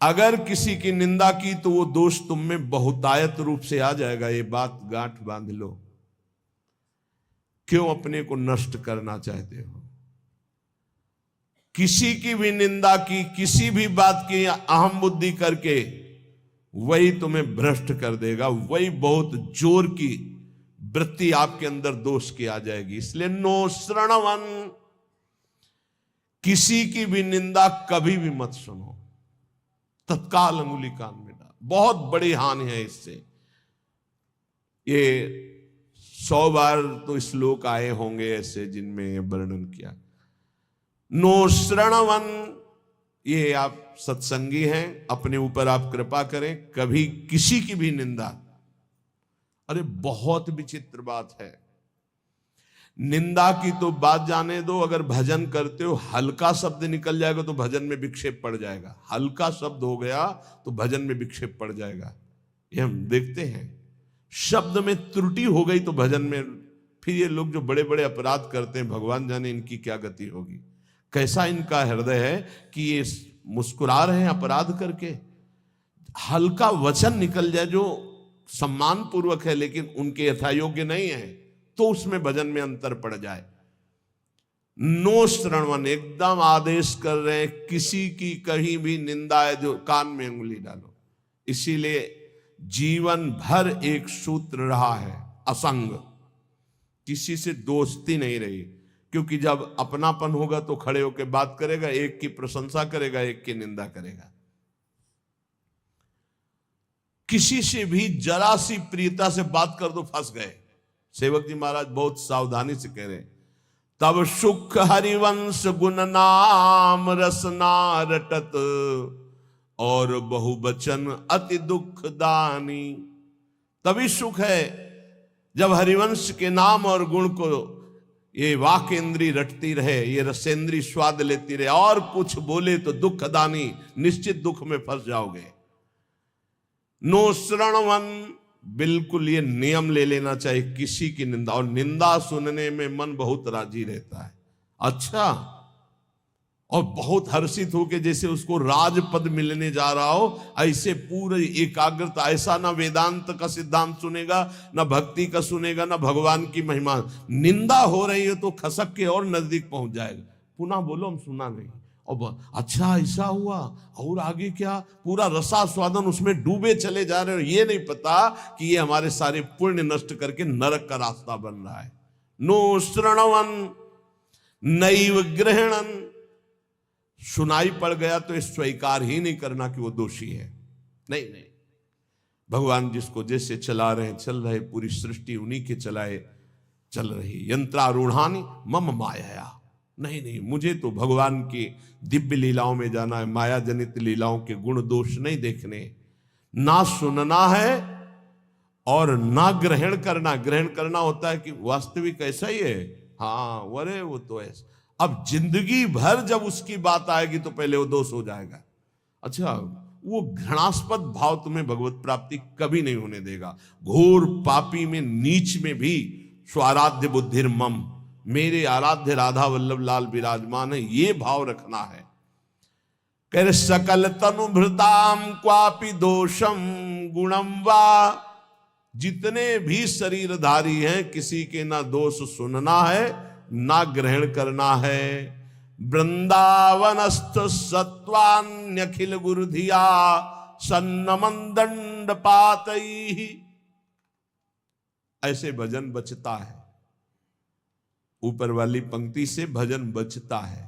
अगर किसी की निंदा की तो वो दोष तुम में बहुतायत रूप से आ जाएगा। ये बात गांठ बांध लो। क्यों अपने को नष्ट करना चाहते हो? किसी की भी निंदा की, किसी भी बात की अहम बुद्धि करके, वही तुम्हें भ्रष्ट कर देगा। वही बहुत जोर की वृत्ति आपके अंदर दोष की आ जाएगी। इसलिए नो श्रणवन, किसी की भी निंदा कभी भी मत सुनो। तत्काल अंगुली कान में डाल। बहुत बड़ी हानि है इससे। ये 100 बार तो श्लोक आए होंगे ऐसे जिनमें वर्णन किया। नो श्रणवन, ये आप सत्संगी हैं, अपने ऊपर आप कृपा करें, कभी किसी की भी निंदा। अरे बहुत विचित्र बात है। निंदा की तो बात जाने दो, अगर भजन करते हो हल्का शब्द निकल जाएगा तो भजन में विक्षेप पड़ जाएगा। हल्का शब्द हो गया तो भजन में विक्षेप पड़ जाएगा। ये हम देखते हैं। शब्द में त्रुटि हो गई तो भजन में, फिर ये लोग जो बड़े बड़े अपराध करते हैं, भगवान जाने इनकी क्या गति होगी। कैसा इनका हृदय है कि ये मुस्कुरा रहे हैं अपराध करके। हल्का वचन निकल जाए जो सम्मान पूर्वक है लेकिन उनके यथायोग्य नहीं है, तो उसमें भजन में अंतर पड़ जाए। नो श्रणवन, एकदम आदेश कर रहे हैं, किसी की कहीं भी निंदा है जो कान में उंगली डालो। इसीलिए जीवन भर एक सूत्र रहा है, असंग। किसी से दोस्ती नहीं रही, क्योंकि जब अपनापन होगा तो खड़े होकर बात करेगा, एक की प्रशंसा करेगा, एक की निंदा करेगा। किसी से भी जरा सी प्रियता से बात कर दो, फंस गए। सेवक जी महाराज बहुत सावधानी से कह रहे हैं, तब सुख हरिवंश गुण नाम रसना रटत, और बहुवचन अति दुख दानी। तभी सुख है जब हरिवंश के नाम और गुण को ये वाक इंद्री रटती रहे, ये रसेंद्री स्वाद लेती रहे, और कुछ बोले तो दुख दानी, निश्चित दुख में फंस जाओगे। नो श्रणवन, बिल्कुल ये नियम ले लेना चाहिए किसी की निंदा। और निंदा सुनने में मन बहुत राजी रहता है, अच्छा, और बहुत हर्षित होके जैसे उसको राजपद मिलने जा रहा हो, ऐसे पूरे एकाग्रता। ऐसा ना वेदांत का सिद्धांत सुनेगा, ना भक्ति का सुनेगा, ना भगवान की महिमा। निंदा हो रही है तो खसक के और नजदीक पहुंच जाएगा। पुनः बोलो, हम सुना नहीं, और अच्छा ऐसा हुआ, और आगे क्या, पूरा रसास्वादन उसमें डूबे चले जा रहे हो। ये नहीं पता कि ये हमारे सारे पुण्य नष्ट करके नरक का रास्ता बन रहा है। नो श्रणवन नैव ग्रहणन, सुनाई पड़ गया तो स्वीकार ही नहीं करना कि वो दोषी है। नहीं नहीं, भगवान जिसको जैसे चला रहे चल रहे, पूरी सृष्टि उन्हीं के चलाए चल रही। यंत्रारूढ़ानी मम माया, नहीं नहीं, मुझे तो भगवान की दिव्य लीलाओं में जाना है, माया जनित लीलाओं के गुण दोष नहीं देखने। ना सुनना है और ना ग्रहण करना। ग्रहण करना होता है कि वास्तविक ऐसा ही है, हाँ अरे वो तो ऐसा। अब जिंदगी भर जब उसकी बात आएगी तो पहले वो दोष हो जाएगा। अच्छा, वो घृणास्पद भाव तुम्हें भगवत प्राप्ति कभी नहीं होने देगा। घोर पापी में, नीच में भी स्वाराध्य बुद्धिर मम, मेरे आराध्य राधा वल्लभ लाल विराजमान है, ये भाव रखना है। कह रहे सकल तनुभृताम क्वापि दोषम गुणम वा, जितने भी शरीरधारी हैं किसी के ना दोष सुनना है ना ग्रहण करना है। वृंदावनस्थ सत्वान्यखिल गुरुधिया सन्नमन दंड पातई, ऐसे भजन बचता है। ऊपर वाली पंक्ति से भजन बचता है।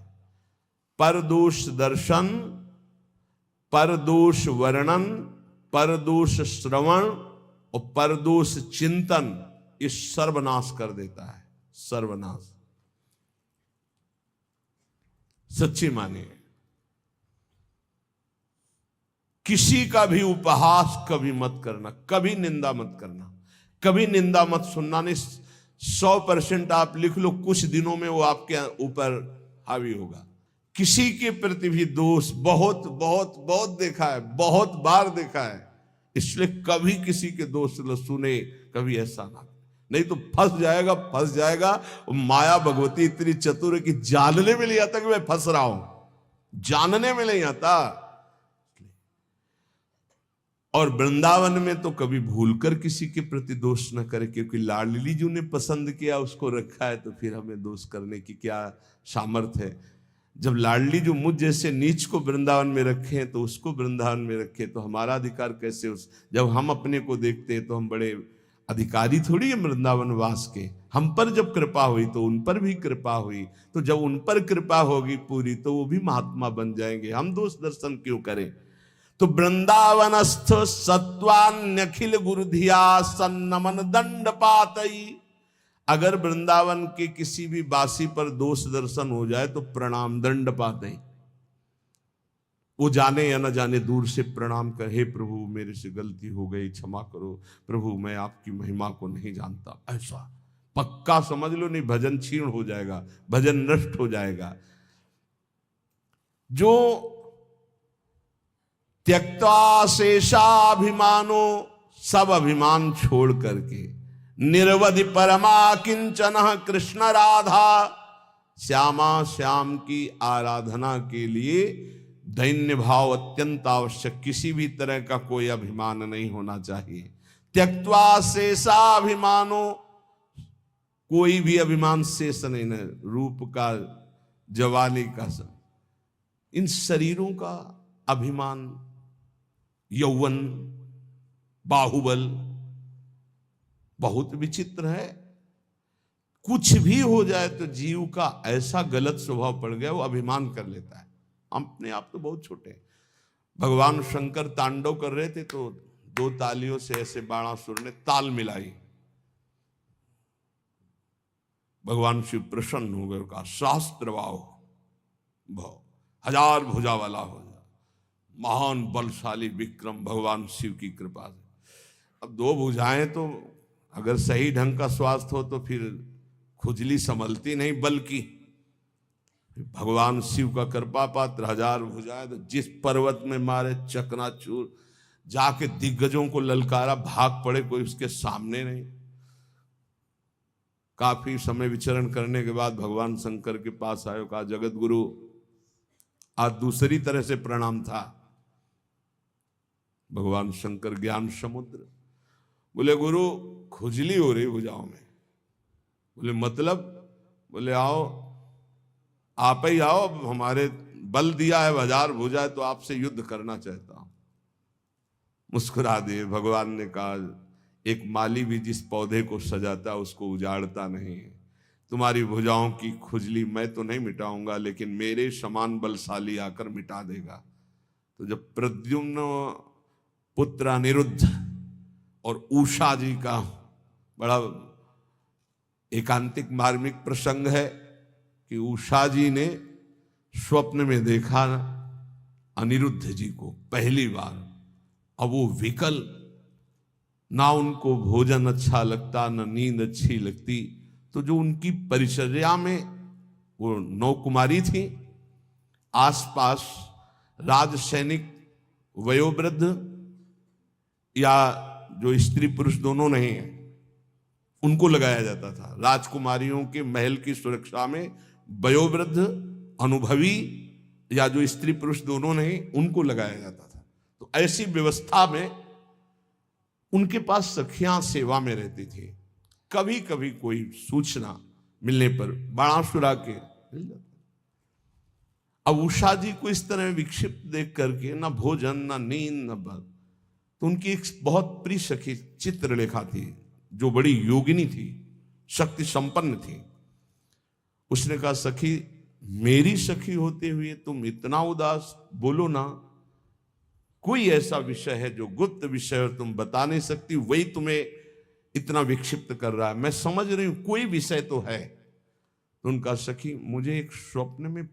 परदोष दर्शन, परदोष वर्णन, परदोष श्रवण और परदोष चिंतन, ये सर्वनाश कर देता है, सर्वनाश। सच्ची मानिए, किसी का भी उपहास कभी मत करना, कभी निंदा मत करना, कभी निंदा मत सुनना। नहीं, 100% आप लिख लो, कुछ दिनों में वो आपके ऊपर हावी होगा। किसी के प्रति भी दोष बहुत बहुत बहुत देखा है, बहुत बार देखा है। इसलिए कभी किसी के दोष सुने, कभी ऐसा ना, नहीं तो फंस जाएगा, फंस जाएगा। माया भगवती इतनी चतुर है कि जानने में नहीं आता कि मैं फंस रहा हूं, जानने में नहीं आता। और वृंदावन में तो कभी भूलकर किसी के प्रति दोष न करे, क्योंकि लाडली जी ने पसंद किया, उसको रखा है, तो फिर हमें दोष करने की क्या सामर्थ्य है। जब लाडली जो मुझ जैसे नीच को वृंदावन में रखे हैं तो उसको वृंदावन में रखे, तो हमारा अधिकार कैसे जब हम अपने को देखते हैं तो हम बड़े अधिकारी थोड़ी है वृंदावन वास के। हम पर जब कृपा हुई तो उन पर भी कृपा हुई, तो जब उन पर कृपा होगी पूरी तो वो भी महात्मा बन जाएंगे, हम दोष दर्शन क्यों करें। तो वृंदावनस्थ सत्वान्यखिल गुरुधिया सन्नमन दंड पातई। अगर वृंदावन के किसी भी बासी पर दोष दर्शन हो जाए तो प्रणाम दंड पाते, वो जाने या न जाने दूर से प्रणाम कर, हे प्रभु मेरे से गलती हो गई, क्षमा करो प्रभु, मैं आपकी महिमा को नहीं जानता। ऐसा पक्का समझ लो, नहीं भजन क्षीण हो जाएगा, भजन नष्ट हो जाएगा। जो त्यक्त्वा शेषाभिमानो, सब अभिमान छोड़ करके निर्वधि परमा किंचन कृष्ण राधा, श्यामा श्याम की आराधना के लिए दैन्य भाव अत्यंत आवश्यक, किसी भी तरह का कोई अभिमान नहीं होना चाहिए। त्यक्त्वा शेषाभिमानो, कोई भी अभिमान शेष नहीं है, रूप का, जवानी का, सब इन शरीरों का अभिमान, यौवन, बाहुबल बहुत विचित्र है। कुछ भी हो जाए तो जीव का ऐसा गलत स्वभाव पड़ गया, वो अभिमान कर लेता है। अपने आप तो बहुत छोटे हैं। भगवान शंकर तांडव कर रहे थे तो दो तालियों से ऐसे बाणासुर ने ताल मिलाई, भगवान शिव प्रसन्न हो गए, कहा शास्त्रवाह भव, 1000 भुजा वाला हो जा, महान बलशाली विक्रम भगवान शिव की कृपा से। अब 2 भुजाएं तो अगर सही ढंग का स्वास्थ्य हो तो फिर खुजली संभलती नहीं, बल्कि भगवान शिव का कृपा पात्र 1000 भुजाएं, तो जिस पर्वत में मारे चकनाचूर, जाके दिग्गजों को ललकारा, भाग पड़े, कोई उसके सामने नहीं। काफी समय विचरण करने के बाद भगवान शंकर के पास आयो, कहा जगत गुरु, आज दूसरी तरह से प्रणाम था। भगवान शंकर ज्ञान समुद्र, बोले गुरु खुजली हो रही भुजाओं में। बोले मतलब? बोले आओ, आप ही आओ, हमारे बल दिया है 1000 भुजा है तो आपसे युद्ध करना चाहता हूं। मुस्कुरा दिए। भगवान ने कहा एक माली भी जिस पौधे को सजाता उसको उजाड़ता नहीं है, तुम्हारी भुजाओं की खुजली मैं तो नहीं मिटाऊंगा, लेकिन मेरे समान बलशाली आकर मिटा देगा। तो जब प्रद्युम्न पुत्र अनिरुद्ध और उषा जी का बड़ा एकांतिक मार्मिक प्रसंग है कि उषा जी ने स्वप्न में देखा अनिरुद्ध जी को पहली बार। अब वो विकल, ना उनको भोजन अच्छा लगता, ना नींद अच्छी लगती। तो जो उनकी परिचर्या में वो 9 कुमारी थी, आसपास राज सैनिक वयोवृद्ध या जो स्त्री पुरुष दोनों नहीं है उनको लगाया जाता था। राजकुमारियों के महल की सुरक्षा में वयोवृद्ध, अनुभवी या जो स्त्री पुरुष दोनों नहीं उनको लगाया जाता था। तो ऐसी व्यवस्था में उनके पास सखियां सेवा में रहती थी। कभी कभी कोई सूचना मिलने पर बाणासुरा के मिल जाता। अब उषा जी को इस तरह विक्षिप्त देख करके ना भोजन, ना नींद, ना बल, तो उनकी एक बहुत प्रिय सखी चित्रलेखा थी जो बड़ी योगिनी थी, शक्ति संपन्न थी। उसने कहा सखी, मेरी सखी होते हुए तुम इतना उदास, बोलो ना, कोई ऐसा विषय है जो गुप्त विषय और तुम बता नहीं सकती, वही तुम्हें इतना विक्षिप्त कर रहा है। मैं समझ रही हूं कोई विषय तो है। तो उनका सखी, मुझे एक स्वप्न में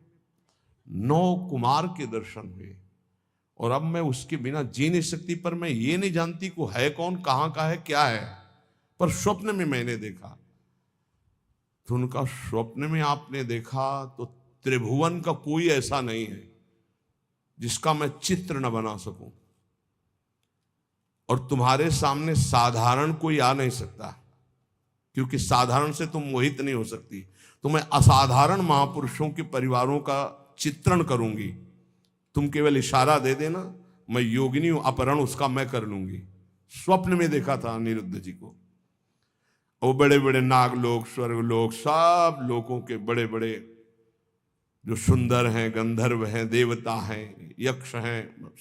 9 कुमार के दर्शन हुए और अब मैं उसके बिना जी नहीं सकती, पर मैं ये नहीं जानती को है कौन, कहां का है, क्या है, पर स्वप्न में मैंने देखा। तो उनका स्वप्न में आपने देखा तो त्रिभुवन का कोई ऐसा नहीं है जिसका मैं चित्र न बना सकूं, और तुम्हारे सामने साधारण कोई आ नहीं सकता, क्योंकि साधारण से तुम मोहित नहीं हो सकती। तो मैं असाधारण महापुरुषों के परिवारों का चित्रण करूंगी, तुम केवल इशारा दे देना, मैं योगिनी हूं, अपहरण उसका मैं कर लूंगी। स्वप्न में देखा था अनिरुद्ध जी को। वो बड़े बड़े नागलोक, स्वर्गलोक, सब लोगों के बड़े बड़े जो सुंदर हैं, गंधर्व हैं, देवता हैं, यक्ष हैं,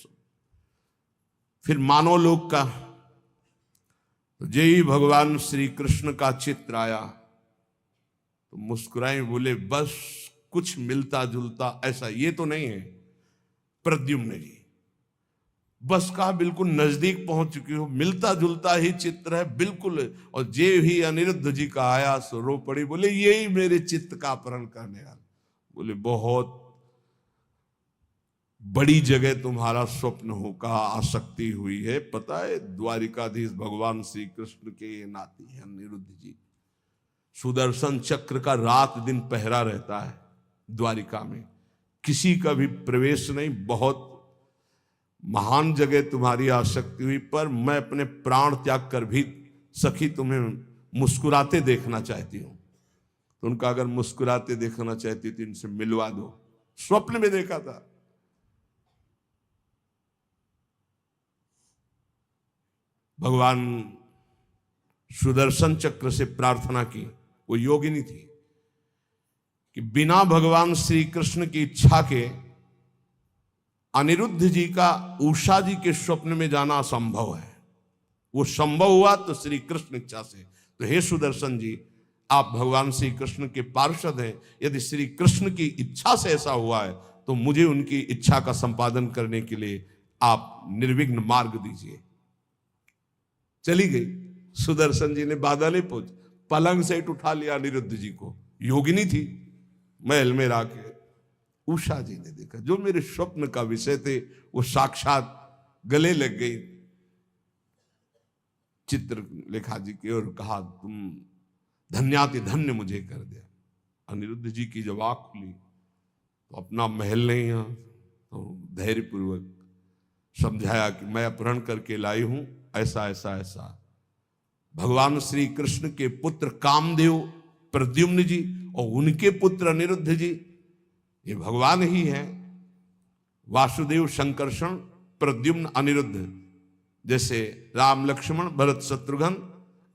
फिर मानव लोक का। जय ही भगवान श्री कृष्ण का चित्र आया तो मुस्कुराए, बोले बस कुछ मिलता जुलता ऐसा ये तो नहीं है प्रद्युम्न जी, बस कहा बिल्कुल नजदीक पहुंच चुकी हो, मिलता जुलता ही चित्र है बिल्कुल। और जे ही अनिरुद्ध जी का आया सो रो पड़ी, बोले यही मेरे चित्त का अपहरण करने वाला। बोले बहुत बड़ी जगह तुम्हारा स्वप्न हो का आसक्ति हुई है, पता है द्वारिकाधीश भगवान श्री कृष्ण के ये नाती है अनिरुद्ध जी। सुदर्शन चक्र का रात दिन पहरा रहता है द्वारिका में, किसी का भी प्रवेश नहीं। बहुत महान जगह तुम्हारी आसक्ति हुई, पर मैं अपने प्राण त्याग कर भी सखी तुम्हें मुस्कुराते देखना चाहती हूं। तो उनका अगर मुस्कुराते देखना चाहती तो इनसे मिलवा दो। स्वप्न में देखा था। भगवान सुदर्शन चक्र से प्रार्थना की, वो योगिनी थी, कि बिना भगवान श्री कृष्ण की इच्छा के अनिरुद्ध जी का उषा जी के स्वप्न में जाना असंभव है। वो संभव हुआ तो श्री कृष्ण इच्छा से। तो हे सुदर्शन जी, आप भगवान श्री कृष्ण के पार्षद हैं, यदि श्री कृष्ण की इच्छा से ऐसा हुआ है तो मुझे उनकी इच्छा का संपादन करने के लिए आप निर्विघ्न मार्ग दीजिए। चली गई। सुदर्शन जी ने बादल पहुंच पलंग से उठा लिया अनिरुद्ध जी को। योगिनी थी, महल में राके उषा जी ने देखा, जो मेरे स्वप्न का विषय थे वो साक्षात गले लग गई चित्रलेखा जी की और कहा तुम धन्याति धन्य मुझे कर दिया। अनिरुद्ध जी की जब आंख खुली तो अपना महल नहीं है, तो धैर्यपूर्वक समझाया कि मैं अपहरण करके लाई हूं, ऐसा ऐसा ऐसा। भगवान श्री कृष्ण के पुत्र कामदेव प्रद्युम्न जी और उनके पुत्र अनिरुद्ध जी ये भगवान ही हैं। वासुदेव संकर्षण प्रद्युम्न अनिरुद्ध, जैसे राम लक्ष्मण भरत शत्रुघ्न,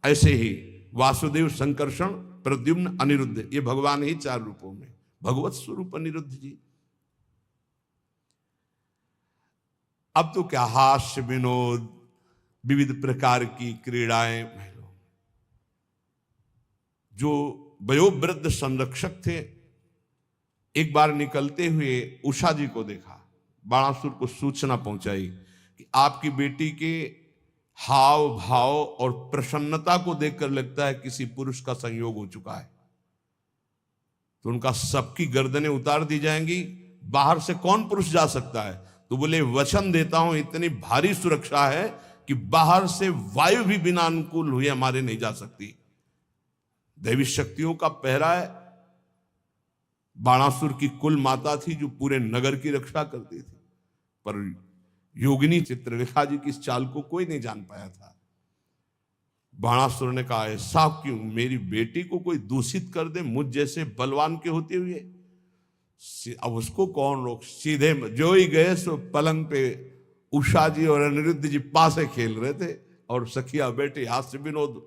ऐसे ही वासुदेव संकर्षण प्रद्युम्न अनिरुद्ध, ये भगवान ही चार रूपों में, भगवत स्वरूप अनिरुद्ध जी। अब तो क्या हास्य विनोद, विविध प्रकार की क्रीड़ाएं। जो वयोवृद्ध संरक्षक थे एक बार निकलते हुए उषा जी को देखा, बाणासुर को सूचना पहुंचाई कि आपकी बेटी के हाव भाव और प्रसन्नता को देखकर लगता है किसी पुरुष का संयोग हो चुका है, तो उनका सबकी गर्दनें उतार दी जाएंगी, बाहर से कौन पुरुष जा सकता है। तो बोले वचन देता हूं इतनी भारी सुरक्षा है कि बाहर से वायु भी बिना अनुकूल हुए हमारे नहीं जा सकती। दैवी शक्तियों का पहरा है। बाणासुर की कुल माता थी जो पूरे नगर की रक्षा करती थी, पर योगिनी चित्रलेखा जी की इस चाल को कोई नहीं जान पाया था। बाणासुर ने कहा ऐसा क्यों, मेरी बेटी को कोई दूषित कर दे मुझ जैसे बलवान के होते हुए, अब उसको कौन रोक। सीधे जो ही गए सो पलंग पे उषा जी और अनिरुद्ध जी पासे खेल रहे थे और सखिया बेटे हास्य विनोद।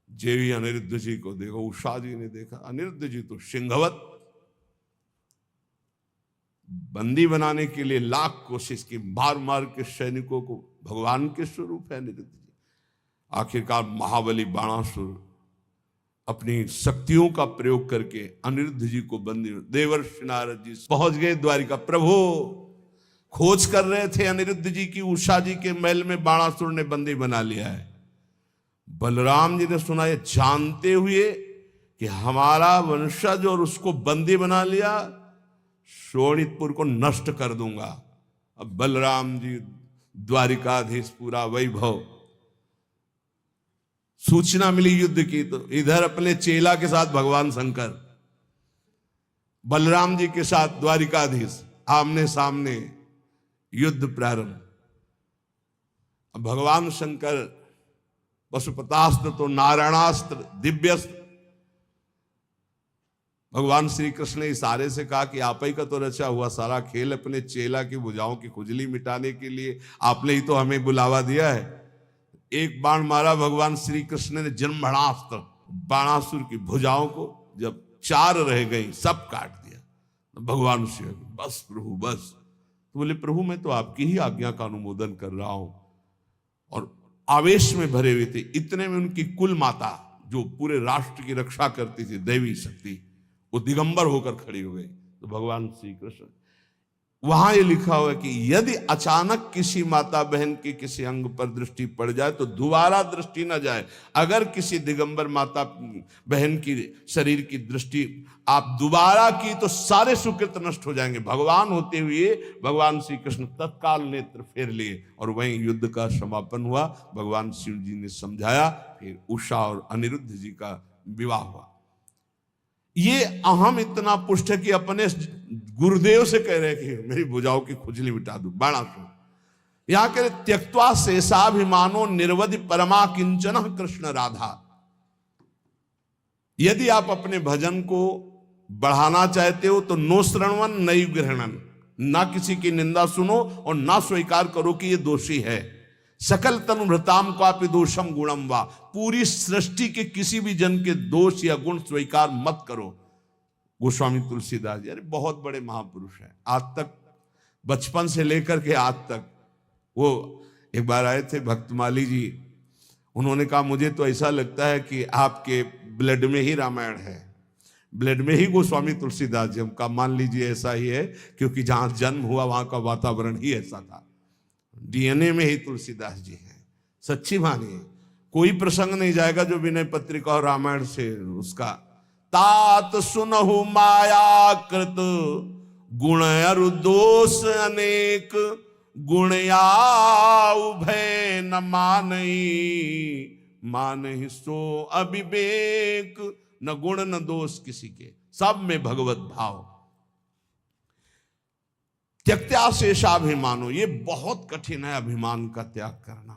जेवी अनिरुद्ध जी को देखो, उषा जी ने देखा, अनिरुद्ध जी तो सिंहवत, बंदी बनाने के लिए लाख कोशिश की, मार मार के सैनिकों को, भगवान के स्वरूप है अनिरुद्ध जी। आखिरकार महाबली बाणासुर अपनी शक्तियों का प्रयोग करके अनिरुद्ध जी को बंदी, देवर्षि नारद जी पहुंच गए द्वारिका। प्रभु खोज कर रहे थे अनिरुद्ध जी की, उषा जी के महल में बाणासुर ने बंदी बना लिया है। बलराम जी ने सुना, ये जानते हुए कि हमारा वंशज और उसको बंदी बना लिया, शोणितपुर को नष्ट कर दूंगा। अब बलराम जी द्वारिकाधीश पूरा वैभव, सूचना मिली युद्ध की तो इधर अपने चेला के साथ भगवान शंकर, बलराम जी के साथ द्वारिकाधीश, आमने सामने युद्ध प्रारंभ। अब भगवान शंकर पशुपतास्त्र तो नारायणास्त्र दिव्यस्त्र, भगवान श्री कृष्ण ने इशारे से कहा कि आप ही का तो रचा हुआ सारा खेल अपने चेला की भुजाओं की खुजली मिटाने के लिए आपने ही तो हमें बुलावा दिया है। एक बाण मारा भगवान श्री कृष्ण ने जन्मणास्त्र, बाणासुर की भुजाओं को जब 4 रह गई सब काट दिया। तो भगवान श्री बस प्रभु बस। तो बोले प्रभु मैं तो आपकी ही आज्ञा का अनुमोदन कर रहा हूं। और आवेश में भरे हुए थे। इतने में उनकी कुल माता जो पूरे राष्ट्र की रक्षा करती थी, देवी शक्ति, वो दिगंबर होकर खड़ी हो गई। तो भगवान श्री कृष्ण, वहां ये लिखा हुआ है कि यदि अचानक किसी माता बहन के किसी अंग पर दृष्टि पड़ जाए तो दोबारा दृष्टि न जाए। अगर किसी दिगंबर माता बहन की शरीर की दृष्टि आप दोबारा की तो सारे सुकृत नष्ट हो जाएंगे। भगवान होते हुए भगवान श्री कृष्ण तत्काल नेत्र फेर लिए और वहीं युद्ध का समापन हुआ। भगवान शिव जी ने समझाया, फिर उषा और अनिरुद्ध जी का विवाह हुआ। ये अहम इतना पुष्ट है कि अपने गुरुदेव से कह रहे कि मेरी भुजाओं की खुजली मिटा दो, बाणासुर। यहां कह रहे त्यक्त्वा शेषाभिमानो निर्वधि परमा किंचन कृष्ण राधा। यदि आप अपने भजन को बढ़ाना चाहते हो तो नो श्रवण नई ग्रहणन, ना किसी की निंदा सुनो और ना स्वीकार करो कि ये दोषी है। सकल तनुभृताम क्वापि दोषम गुणम वा, पूरी सृष्टि के किसी भी जन के दोष या गुण स्वीकार मत करो। गोस्वामी तुलसीदास जी अरे बहुत बड़े महापुरुष हैं, आज तक बचपन से लेकर के आज तक। वो एक बार आए थे भक्तमाली जी, उन्होंने कहा मुझे तो ऐसा लगता है कि आपके ब्लड में ही रामायण है, ब्लड में ही गोस्वामी तुलसीदास जी। हम का मान लीजिए ऐसा ही है, क्योंकि जहां जन्म हुआ वहां का वातावरण ही ऐसा था। डीएनए में ही तुलसीदास जी हैं। सच्ची मानिए, कोई प्रसंग नहीं जाएगा जो विनय पत्रिका और रामायण से उसका। तात सुनहु माया कृत गुण अरु दोष अनेक, गुण याउ भय न मानई, मानहि सो अविवेक। न गुण न दोष किसी के, सब में भगवत भाव। त्यक्त्या शेषाभिमानो, ये बहुत कठिन है अभिमान का त्याग करना।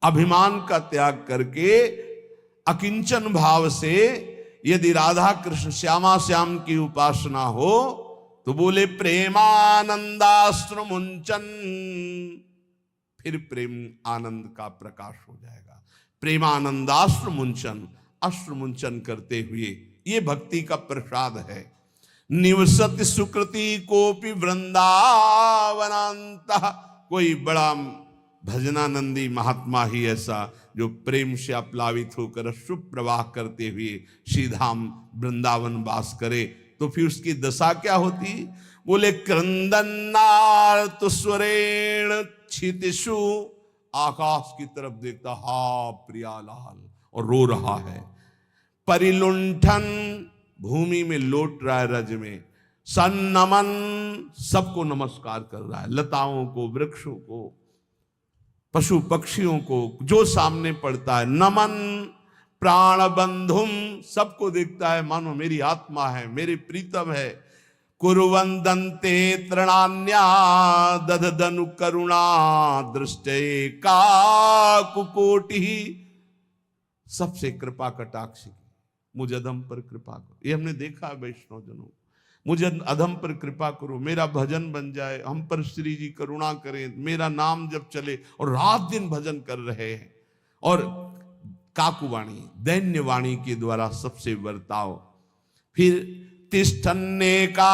अभिमान का त्याग करके अकिंचन भाव से यदि राधा कृष्ण श्यामा श्याम की उपासना हो तो बोले प्रेमानंदाश्रु मुंचन, फिर प्रेम आनंद का प्रकाश हो जाएगा। प्रेमानंदाश्रु मुंचन, अश्रु मुंचन करते हुए, ये भक्ति का प्रसाद है। निवसति सुकृति कोपि वृंदावनांत, कोई बड़ा भजनानंदी महात्मा ही ऐसा जो प्रेम से अप्लावित होकर अश्रु प्रवाह करते हुए श्रीधाम वृंदावन वास करे, तो फिर उसकी दशा क्या होती? बोले क्रंदनार्त स्वरेण क्षितिषु, आकाश की तरफ देखता हा प्रियालाल और रो रहा है। परिलुंठन, भूमि में लौट रहा है रज में। सन्नमन, सबको नमस्कार कर रहा है, लताओं को, वृक्षों को, पशु पक्षियों को, जो सामने पड़ता है। नमन प्राण बंधुम, सबको देखता है मानो मेरी आत्मा है, मेरे प्रीतम है। कुरुवंदन्ते तृणान्या दधदनु करुणा दृष्टे काकुकोटि, सबसे कृपा कटाक्ष की, मुझ अधम पर कृपा करो। ये हमने देखा है वैष्णव जनों, मुझे अधम पर कृपा करो, मेरा भजन बन जाए, हम पर श्री जी करुणा करें, मेरा नाम जब चले। और रात दिन भजन कर रहे हैं। और काकुवाणी, दैन्य वाणी के द्वारा सबसे वर्ताव। फिर तिष्ठन्नेकांत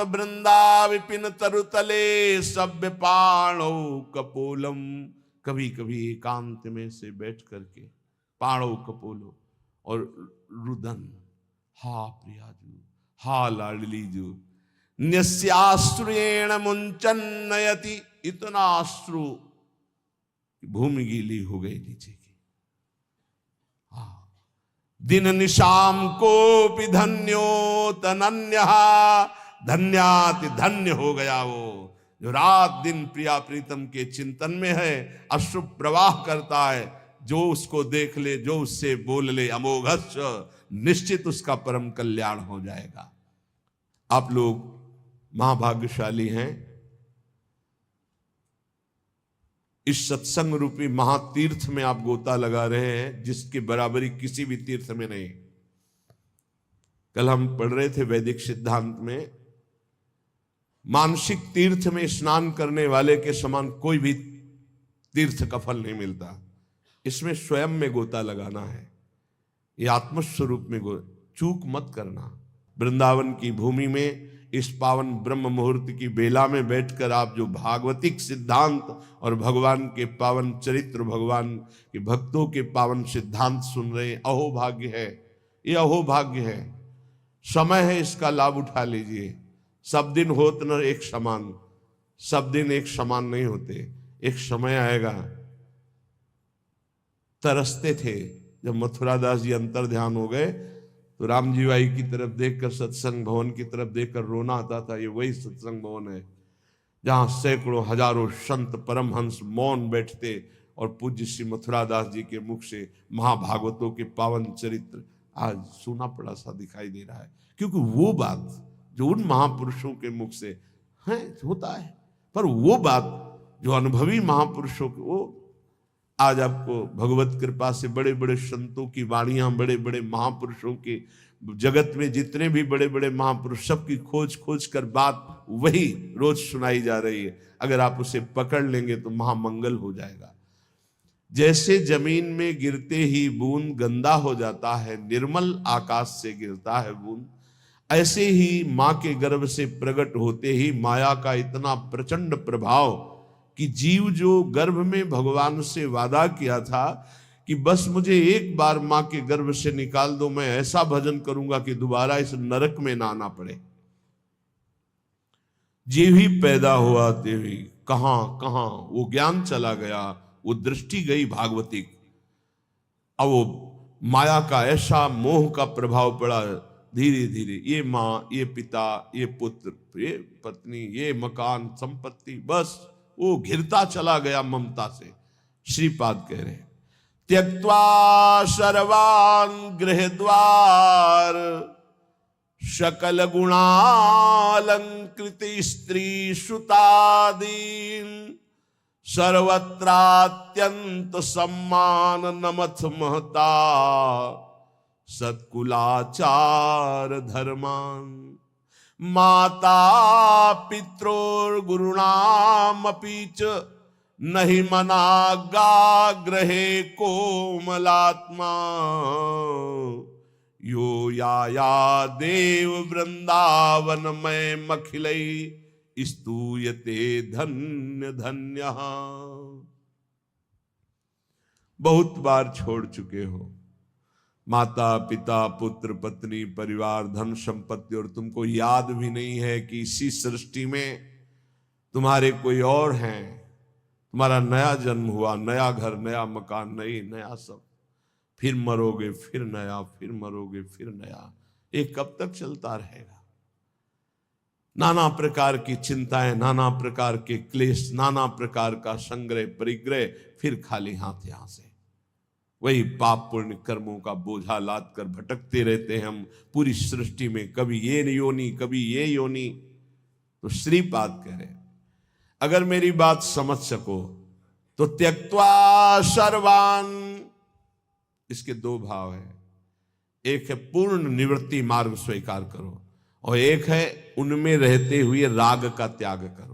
वृंदा विपिन तरुतले सभ्य पाणो कपोलम, कभी कभी एकांत में से बैठ करके पाणो कपोलो और रुदन, हा प्रियाजू, हा लाडलीजू, न्यस्याश्रुएण मुंचन नयति, इतना अश्रु भूमि गीली हो गई नीचे की। दिन निशाम को भी धन्यो तनन्य, धन्याति धन्य हो गया वो जो रात दिन प्रिया प्रीतम के चिंतन में है, अश्रु प्रवाह करता है। जो उसको देख ले, जो उससे बोल ले, अमोघस्य, निश्चित उसका परम कल्याण हो जाएगा। आप लोग महाभाग्यशाली हैं, इस सत्संग रूपी महातीर्थ में आप गोता लगा रहे हैं, जिसकी बराबरी किसी भी तीर्थ में नहीं। कल हम पढ़ रहे थे वैदिक सिद्धांत में, मानसिक तीर्थ में स्नान करने वाले के समान कोई भी तीर्थ का फल नहीं मिलता। इसमें स्वयं में गोता लगाना है, ये आत्मस्वरूप में चूक मत करना। वृंदावन की भूमि में इस पावन ब्रह्म मुहूर्त की बेला में बैठकर आप जो भागवतिक सिद्धांत और भगवान के पावन चरित्र, भगवान के भक्तों के पावन सिद्धांत सुन रहे हैं, अहोभाग्य है, ये अहोभाग्य है। समय है, इसका लाभ उठा लीजिए। सब दिन होत न एक समान, सब दिन एक समान नहीं होते। एक समय आएगा, तरसते थे जब मथुरादास जी अंतर ध्यान हो गए तो राम जी बाई की तरफ देखकर, सत्संग भवन की तरफ देखकर रोना आता था। ये वही सत्संग भवन है जहां सैकड़ों हजारों संत परमहंस मौन बैठते और पूज्य श्री मथुरादास जी के मुख से महाभागवतों के पावन चरित्र आज सूना पड़ा सा दिखाई दे रहा है। क्योंकि वो बात जो उन महापुरुषों के मुख से है होता है, पर वो बात जो अनुभवी महापुरुषों के, वो आज आपको भगवत कृपा से बड़े बड़े संतों की वाणियां, बड़े बड़े महापुरुषों के, जगत में जितने भी बड़े बड़े महापुरुष, सबकी खोज खोज कर बात वही रोज सुनाई जा रही है। अगर आप उसे पकड़ लेंगे तो महामंगल हो जाएगा। जैसे जमीन में गिरते ही बूंद गंदा हो जाता है, निर्मल आकाश से गिरता है बूंद, ऐसे ही मां के गर्भ से प्रकट होते ही माया का इतना प्रचंड प्रभाव कि जीव जो गर्भ में भगवान से वादा किया था कि बस मुझे एक बार मां के गर्भ से निकाल दो, मैं ऐसा भजन करूंगा कि दोबारा इस नरक में ना आना पड़े। जीव ही पैदा हुआ ते हुई कहां कहां वो ज्ञान चला गया, वो दृष्टि गई भागवतिक। अब वो माया का ऐसा मोह का प्रभाव पड़ा, धीरे धीरे ये माँ, ये पिता, ये पुत्र, ये पत्नी, ये मकान, संपत्ति, बस वो घिरता चला गया ममता से। श्रीपाद कह रहे त्यक्त्वा सर्वान गृह द्वार सकल गुणालंकृत स्त्री सुतादीन सर्वत्रात्यंत सम्मान नमथ महता सत्कुलाचार धर्मान माता पित्रोर्गुरुणामपि च नहि मनाग्रहे कोमलात्मा यो या देव वृंदावन में मखिलै स्तूयते धन्य धन्य। बहुत बार छोड़ चुके हो माता पिता पुत्र पत्नी परिवार धन संपत्ति, और तुमको याद भी नहीं है कि इसी सृष्टि में तुम्हारे कोई और हैं। तुम्हारा नया जन्म हुआ, नया घर, नया मकान, नया सब, फिर मरोगे, फिर नया, फिर मरोगे, फिर नया। ये कब तक चलता रहेगा? नाना प्रकार की चिंताएं, नाना प्रकार के क्लेश, नाना प्रकार का संग्रह परिग्रह, फिर खाली हाथ यहां से वही पाप पुण्य कर्मों का बोझा लाद कर भटकते रहते हैं हम पूरी सृष्टि में, कभी ये योनि, कभी ये योनि। तो श्रीपाद कह रहे अगर मेरी बात समझ सको तो त्यक्त्वा सर्वान, इसके दो भाव है। एक है पूर्ण निवृत्ति मार्ग स्वीकार करो, और एक है उनमें रहते हुए राग का त्याग करो।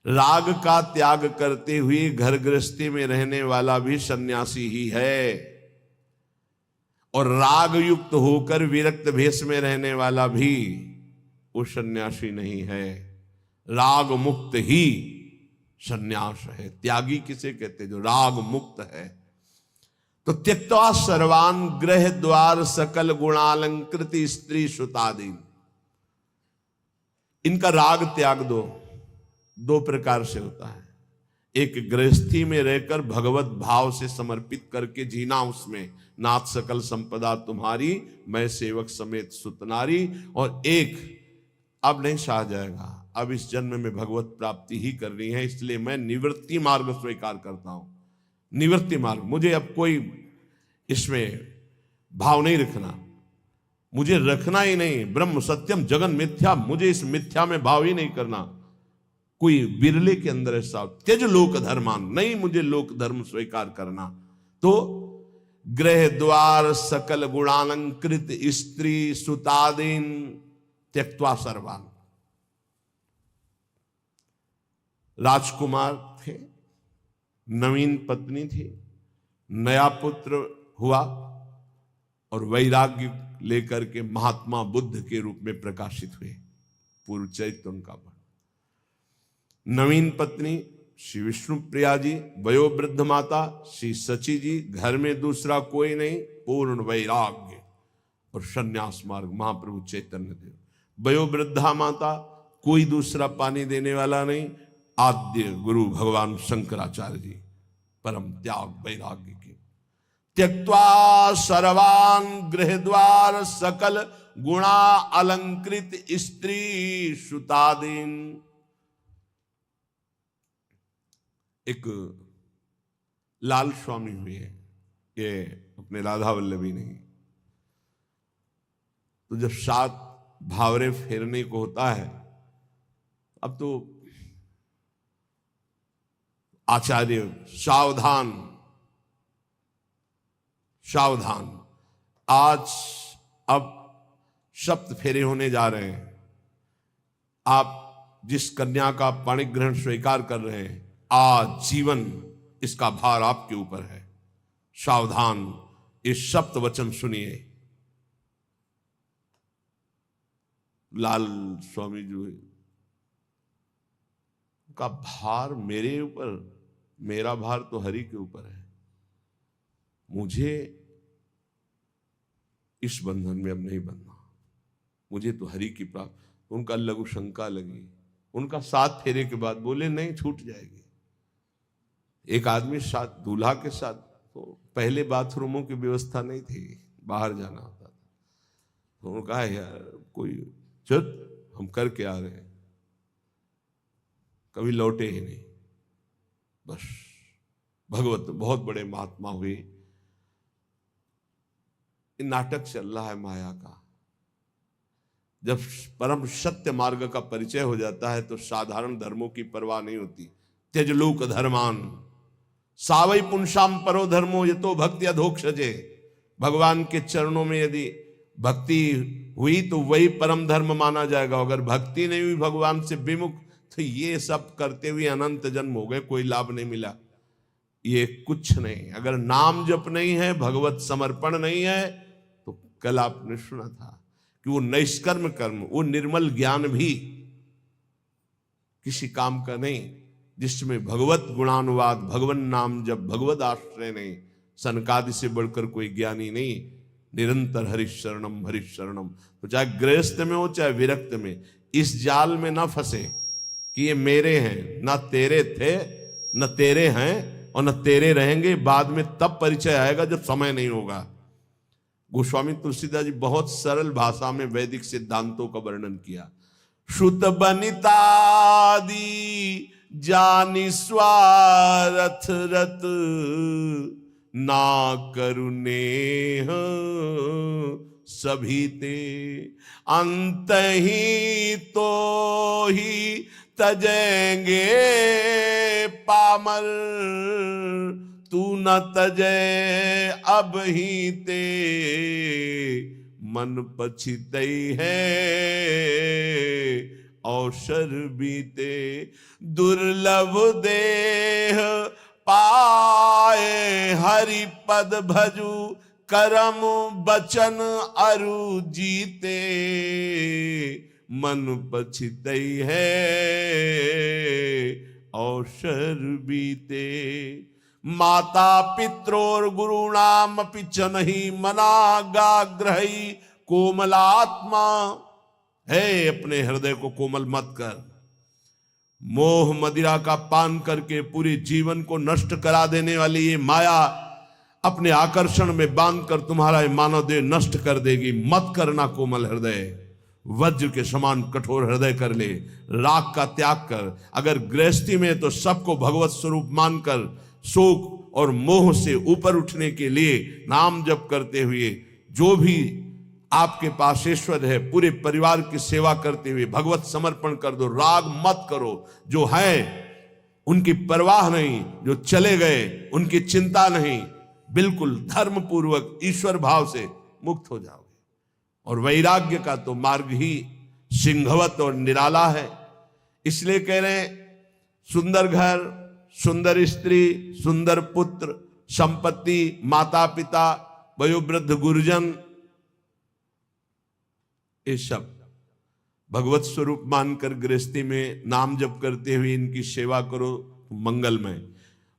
राग का त्याग करते हुए घर गृहस्थी में रहने वाला भी सन्यासी ही है, और राग युक्त होकर विरक्त भेष में रहने वाला भी वो सन्यासी नहीं है। राग मुक्त ही सन्यास है। त्यागी किसे कहते? जो राग मुक्त है। तो त्यक्त्वा सर्वान गृह द्वार सकल गुणालंकृत स्त्री सुतादीन, इनका राग त्याग दो। दो प्रकार से होता है। एक गृहस्थी में रहकर भगवत भाव से समर्पित करके जीना, उसमें नाथ सकल संपदा तुम्हारी, मैं सेवक समेत सुतनारी। और एक अब नहीं सहा जाएगा, अब इस जन्म में भगवत प्राप्ति ही करनी है, इसलिए मैं निवृत्ति मार्ग स्वीकार करता हूं। निवृत्ति मार्ग, मुझे अब कोई इसमें भाव नहीं रखना, मुझे रखना ही नहीं। ब्रह्म सत्यम जगन मिथ्या, मुझे इस मिथ्या में भाव ही नहीं करना। कोई बिरले के अंदर ऐसा त्यज लोक धर्मान, नहीं मुझे लोक धर्म स्वीकार करना। तो गृह द्वार सकल गुणालंकृत स्त्री सुतादीन त्यक्त्वा सर्वान। राजकुमार थे, नवीन पत्नी थी, नया पुत्र हुआ और वैराग्य लेकर के महात्मा बुद्ध के रूप में प्रकाशित हुए। पूर्व चरित्र उनका पढ़। नवीन पत्नी श्री विष्णु प्रिया जी, वयोवृद्ध माता श्री सची जी, घर में दूसरा कोई नहीं, पूर्ण वैराग्य और संन्यास मार्ग महाप्रभु चैतन्य देव। वयोवृद्धा माता, कोई दूसरा पानी देने वाला नहीं, आद्य गुरु भगवान शंकराचार्य जी, परम त्याग वैराग्य के। त्यक्त्वा सर्वान गृह द्वार सकल गुणा अलंकृत स्त्री सुतादीन। एक लाल स्वामी हुए, ये अपने राधा वल्लभी नहीं। तो जब 7 भावरे फेरने को होता है, अब तो आचार्य सावधान सावधान, आज अब सप्त फेरे होने जा रहे हैं। आप जिस कन्या का पाणिग्रहण स्वीकार कर रहे हैं, आज जीवन इसका भार आपके ऊपर है। सावधान, इस सप्त वचन सुनिए। लाल स्वामी जो है, का भार मेरे ऊपर, मेरा भार तो हरि के ऊपर है। मुझे इस बंधन में अब नहीं बनना, मुझे तो हरि की प्राप्त। उनका लघु शंका लगी। उनका 7 फेरे के बाद बोले नहीं, छूट जाएगी। एक आदमी साथ, दूल्हा के साथ, तो पहले बाथरूमों की व्यवस्था नहीं थी, बाहर जाना होता था। तो उन्होंने कहा यार कोई चल, हम करके आ रहे हैं, कभी लौटे ही नहीं। बस भगवत बहुत बड़े महात्मा हुए। नाटक चल रहा है माया का। जब परम सत्य मार्ग का परिचय हो जाता है तो साधारण धर्मों की परवाह नहीं होती। त्यजलोक धर्मान सावई पुंसाम परो धर्मो ये तो भक्ति अधोक्षजे। भगवान के चरणों में यदि भक्ति हुई तो वही परम धर्म माना जाएगा। अगर भक्ति नहीं हुई, भगवान से विमुख, तो ये सब करते हुए अनंत जन्म हो गए, कोई लाभ नहीं मिला। ये कुछ नहीं। अगर नाम जप नहीं है, भगवत समर्पण नहीं है, तो कल आपने सुना था कि वो नैष्कर्म कर्म, वो निर्मल ज्ञान भी किसी काम का नहीं, जिसमें भगवत गुणानुवाद, भगवन नाम जब, भगवत आश्रय नहीं। सनकादि से बढ़कर कोई ज्ञानी नहीं। निरंतर हरिशरणम हरिशरणम। तो चाहे गृहस्थ में हो चाहे विरक्त में, इस जाल में ना फंसे कि ये मेरे हैं, ना तेरे थे, न तेरे हैं और न तेरे रहेंगे। बाद में तब परिचय आएगा जब समय नहीं होगा। गोस्वामी तुलसीदास जी बहुत सरल भाषा में वैदिक सिद्धांतों का वर्णन किया। श्रुत बनितादि जानि स्वारथ रत, ना करुनेह सभी ते, अंत ही तो ही तजेंगे पामर, तू न तजय अब ही ते, मन पछितई है अवसर बीते। दुर्लभ देह पाए हरि पद भजू, करम बचन अरु जीते, मन पछितई है अवसर बीते। माता पित्रोर गुरुणाम अपि च नहीं मनागाग्रही कोमलात्मा। है अपने हृदय को कोमल मत कर। मोह मदिरा का पान करके पूरे जीवन को नष्ट करा देने वाली ये माया अपने आकर्षण में बांधकर तुम्हारा मानव देह नष्ट कर देगी। मत करना कोमल हृदय, वज्र के समान कठोर हृदय कर ले। राग का त्याग कर। अगर गृहस्थी में तो सबको भगवत स्वरूप मानकर शोक और मोह से ऊपर उठने के लिए नाम जप करते हुए, जो भी आपके पास ईश्वर है, पूरे परिवार की सेवा करते हुए भगवत समर्पण कर दो। राग मत करो। जो है उनकी परवाह नहीं, जो चले गए उनकी चिंता नहीं, बिल्कुल धर्म पूर्वक ईश्वर भाव से मुक्त हो जाओगे। और वैराग्य का तो मार्ग ही सिंहवत और निराला है। इसलिए कह रहे हैं, सुंदर घर, सुंदर स्त्री, सुंदर पुत्र, संपत्ति, माता पिता, वयोवृद्ध गुरुजन, ये सब भगवत स्वरूप मानकर गृहस्थी में नाम जप करते हुए इनकी सेवा करो, मंगलमय।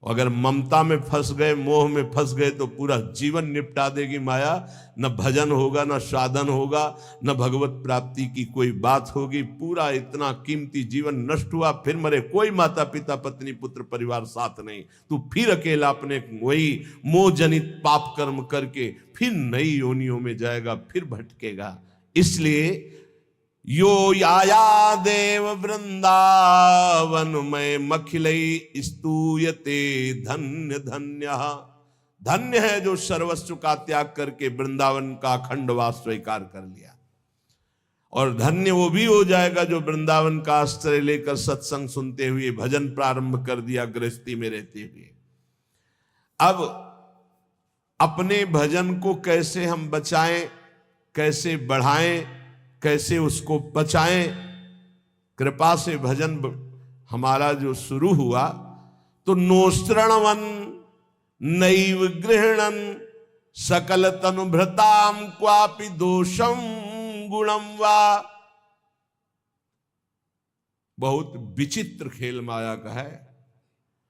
अगर ममता में फंस गए, मोह में फंस गए, तो पूरा जीवन निपटा देगी माया। न भजन होगा, न साधन होगा, न भगवत प्राप्ति की कोई बात होगी। पूरा इतना कीमती जीवन नष्ट हुआ, फिर मरे। कोई माता पिता पत्नी पुत्र परिवार साथ नहीं, तू फिर अकेला अपने वही मोह जनित पाप कर्म करके फिर नई योनियों में जाएगा, फिर भटकेगा। इसलिए यो याया देव वृंदावन में मखिलई स्तूयते धन्य धन्य। धन्य है जो सर्वस्व का त्याग करके वृंदावन का अखंडवास स्वीकार कर लिया। और धन्य वो भी हो जाएगा जो वृंदावन का आश्रय लेकर सत्संग सुनते हुए भजन प्रारंभ कर दिया गृहस्थी में रहते हुए। अब अपने भजन को कैसे हम बचाएं, कैसे बढ़ाएं, कैसे उसको बचाएं। कृपा से भजन हमारा जो शुरू हुआ तो नोस्त्रणवन नैव गृहणन सकल तनुभृताम क्वापि दोषम गुणम वा। बहुत विचित्र खेल माया का है।